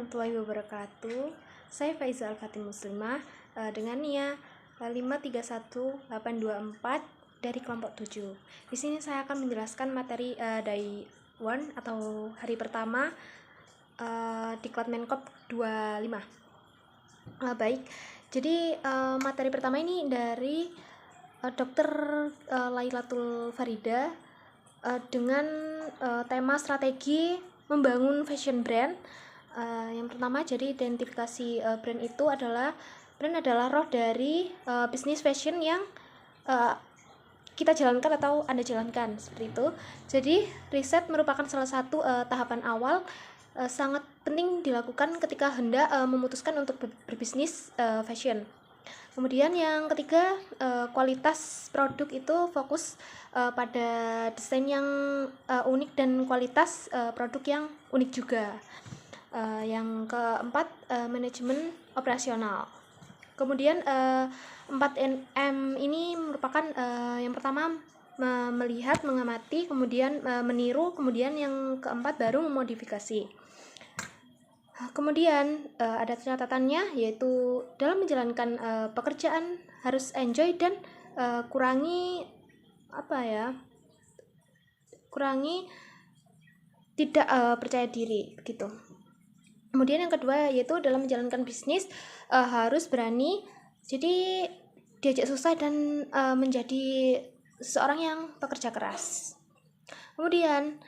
warahmatullahi wabarakatuh. Saya Faiza Al-Fatim Muslimah dengan NIA 531824 dari kelompok 7. Di sini saya akan menjelaskan materi day 1 atau hari pertama Diklat Menkop 25. Baik, jadi materi pertama ini dari Dr. Lailatul Farida dengan tema strategi membangun fashion brand. Yang pertama, jadi identifikasi brand itu adalah roh dari bisnis fashion yang kita jalankan atau Anda jalankan, seperti itu. Jadi riset merupakan salah satu tahapan awal sangat penting dilakukan ketika hendak memutuskan untuk berbisnis fashion. Kemudian yang ketiga, kualitas produk itu fokus pada desain yang unik dan kualitas produk yang unik juga. Yang keempat, manajemen operasional. Kemudian 4M ini merupakan yang pertama melihat, mengamati, kemudian meniru, kemudian yang keempat baru memodifikasi. Kemudian ada catatannya, yaitu dalam menjalankan pekerjaan harus enjoy dan kurangi tidak percaya diri gitu. Kemudian yang kedua, yaitu dalam menjalankan bisnis harus berani, jadi diajak susah dan menjadi seorang yang pekerja keras. Kemudian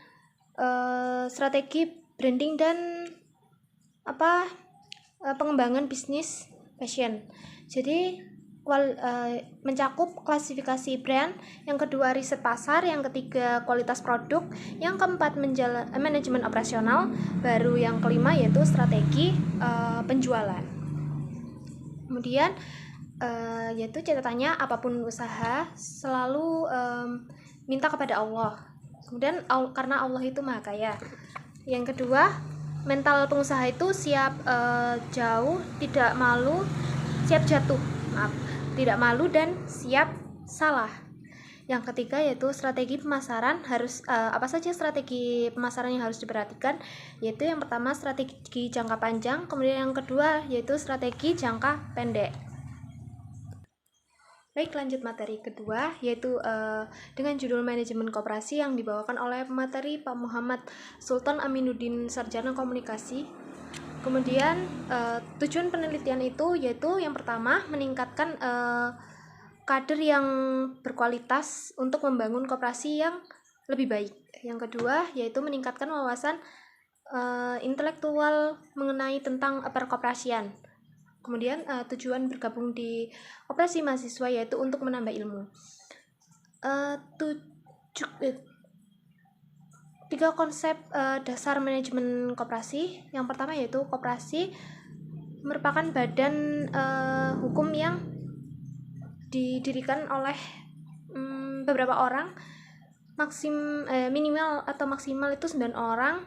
strategi branding dan pengembangan bisnis fashion. Jadi mencakup klasifikasi brand, yang kedua riset pasar, yang ketiga kualitas produk, yang keempat manajemen operasional, baru yang kelima yaitu strategi penjualan. Kemudian yaitu catatannya, apapun usaha selalu minta kepada Allah. Kemudian karena Allah itu Maha Kaya. Yang kedua, mental pengusaha itu siap tidak malu dan siap salah. Yang ketiga yaitu strategi pemasaran, harus apa saja strategi pemasaran yang harus diperhatikan, yaitu yang pertama strategi jangka panjang, kemudian yang kedua yaitu strategi jangka pendek. Baik, lanjut materi kedua, yaitu dengan judul manajemen koperasi yang dibawakan oleh pemateri Pak Muhammad Sultan Aminuddin, Sarjana Komunikasi. Kemudian tujuan penelitian itu yaitu yang pertama meningkatkan kader yang berkualitas untuk membangun koperasi yang lebih baik. Yang kedua yaitu meningkatkan wawasan intelektual mengenai tentang perkoperasian. Kemudian tujuan bergabung di operasi mahasiswa yaitu untuk menambah ilmu. Tiga konsep dasar manajemen koperasi. Yang pertama yaitu koperasi merupakan badan hukum yang didirikan oleh beberapa orang, minimal atau maksimal itu 9 orang.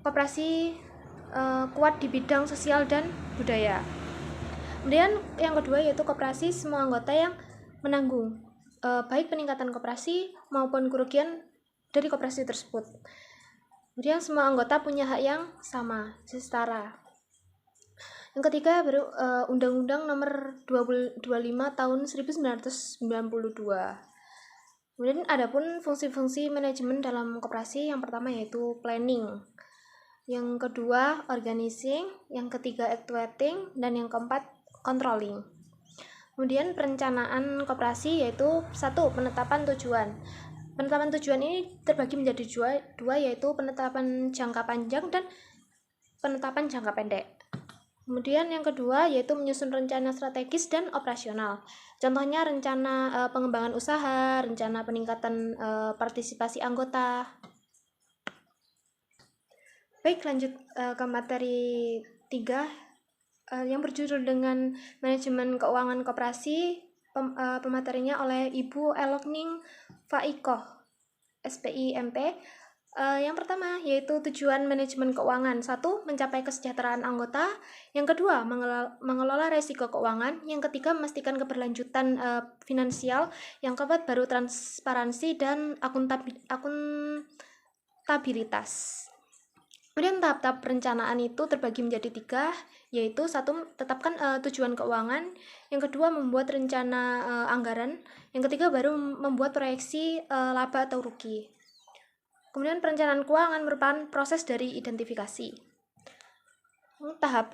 Koperasi kuat di bidang sosial dan budaya. Kemudian yang kedua yaitu koperasi semua anggota yang menanggung baik peningkatan koperasi maupun kerugian dari koperasi tersebut. Kemudian semua anggota punya hak yang sama, setara. Yang ketiga baru Undang-Undang Nomor 25 Tahun 1992. Kemudian adapun fungsi-fungsi manajemen dalam koperasi, yang pertama yaitu planning, yang kedua organizing, yang ketiga actuating, dan yang keempat controlling. Kemudian perencanaan koperasi yaitu satu, penetapan tujuan. Penetapan tujuan ini terbagi menjadi dua, yaitu penetapan jangka panjang dan penetapan jangka pendek. Kemudian yang kedua yaitu menyusun rencana strategis dan operasional. Contohnya rencana pengembangan usaha, rencana peningkatan partisipasi anggota. Baik, lanjut ke materi 3 yang berjudul dengan manajemen keuangan koperasi. Pematerinya oleh Ibu Elokning Faikoh, SPIMP. Yang pertama yaitu tujuan manajemen keuangan. Satu, mencapai kesejahteraan anggota. Yang kedua, mengelola resiko keuangan. Yang ketiga, memastikan keberlanjutan finansial. Yang keempat, baru transparansi dan akuntabilitas. Kemudian tahap-tahap perencanaan itu terbagi menjadi 3, yaitu 1. Tetapkan tujuan keuangan, yang kedua membuat rencana anggaran, yang ketiga baru membuat proyeksi laba atau rugi. Kemudian perencanaan keuangan merupakan proses dari identifikasi. Tahap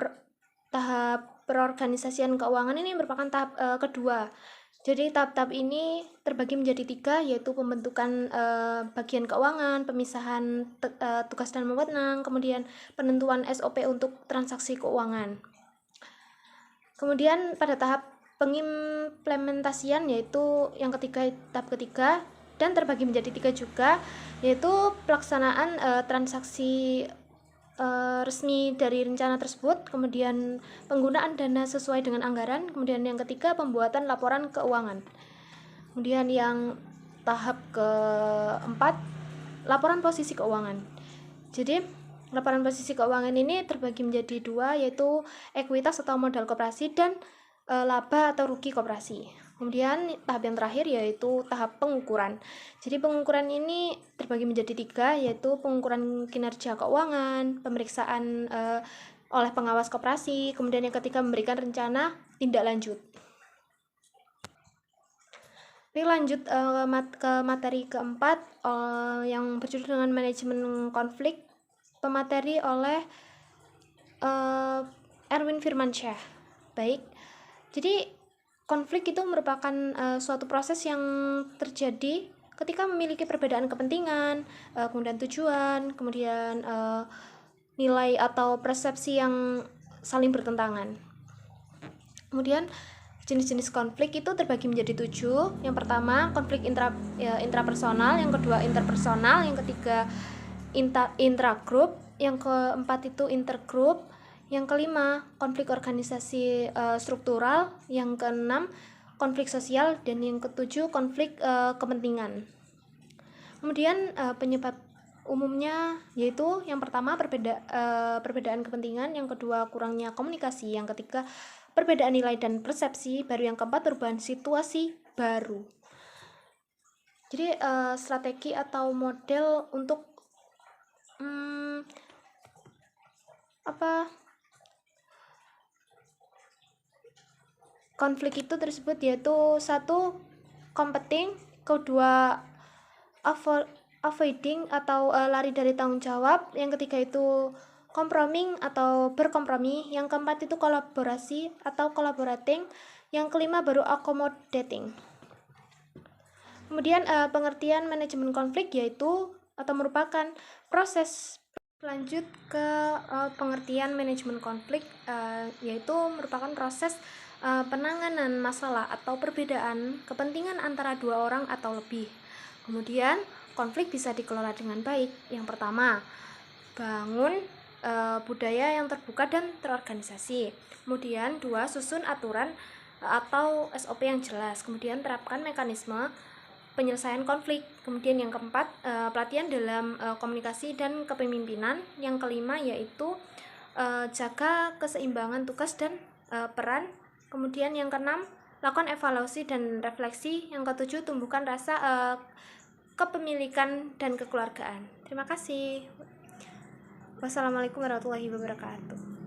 perorganisasian keuangan ini merupakan tahap kedua. Jadi tahap-tahap ini terbagi menjadi 3, yaitu pembentukan bagian keuangan, pemisahan tugas dan wewenang, kemudian penentuan SOP untuk transaksi keuangan. Kemudian pada tahap pengimplementasian, yaitu yang ketiga, tahap ketiga, dan terbagi menjadi 3 juga, yaitu pelaksanaan transaksi resmi dari rencana tersebut, kemudian penggunaan dana sesuai dengan anggaran, kemudian yang ketiga pembuatan laporan keuangan. Kemudian yang tahap keempat, laporan posisi keuangan. Jadi laporan posisi keuangan ini terbagi menjadi 2, yaitu ekuitas atau modal koperasi dan laba atau rugi koperasi. Kemudian tahap yang terakhir yaitu tahap pengukuran. Jadi pengukuran ini terbagi menjadi 3, yaitu pengukuran kinerja keuangan, pemeriksaan oleh pengawas koperasi, kemudian yang ketiga memberikan rencana tindak lanjut. Oke, lanjut ke materi keempat yang berjudul dengan manajemen konflik, pemateri oleh Erwin Firmansyah. Baik, jadi konflik itu merupakan suatu proses yang terjadi ketika memiliki perbedaan kepentingan, kemudian tujuan, kemudian nilai atau persepsi yang saling bertentangan. Kemudian jenis-jenis konflik itu terbagi menjadi 7. Yang pertama konflik intrapersonal, yang kedua interpersonal, yang ketiga intragroup, yang keempat itu intergroup, yang kelima konflik organisasi struktural, yang keenam konflik sosial, dan yang ketujuh konflik kepentingan. Kemudian penyebab umumnya yaitu yang pertama perbedaan kepentingan, yang kedua kurangnya komunikasi, yang ketiga perbedaan nilai dan persepsi, baru yang keempat perubahan situasi baru. Jadi strategi atau model untuk konflik itu tersebut yaitu 1. competing, kedua avoiding atau lari dari tanggung jawab, yang ketiga itu compromising atau berkompromi, yang keempat itu kolaborasi atau collaborating, yang kelima baru accommodating. Kemudian pengertian manajemen konflik yaitu atau merupakan proses. Lanjut ke pengertian manajemen konflik, yaitu merupakan proses penanganan masalah atau perbedaan kepentingan antara 2 orang atau lebih. Kemudian konflik bisa dikelola dengan baik. Yang pertama, bangun budaya yang terbuka dan terorganisasi. Kemudian 2, susun aturan atau SOP yang jelas. Kemudian terapkan mekanisme penyelesaian konflik. Kemudian yang keempat, pelatihan dalam komunikasi dan kepemimpinan. Yang kelima yaitu jaga keseimbangan tugas dan peran. Kemudian yang keenam, lakukan evaluasi dan refleksi. Yang ketujuh, tumbuhkan rasa kepemilikan dan kekeluargaan. Terima kasih. Wassalamualaikum warahmatullahi wabarakatuh.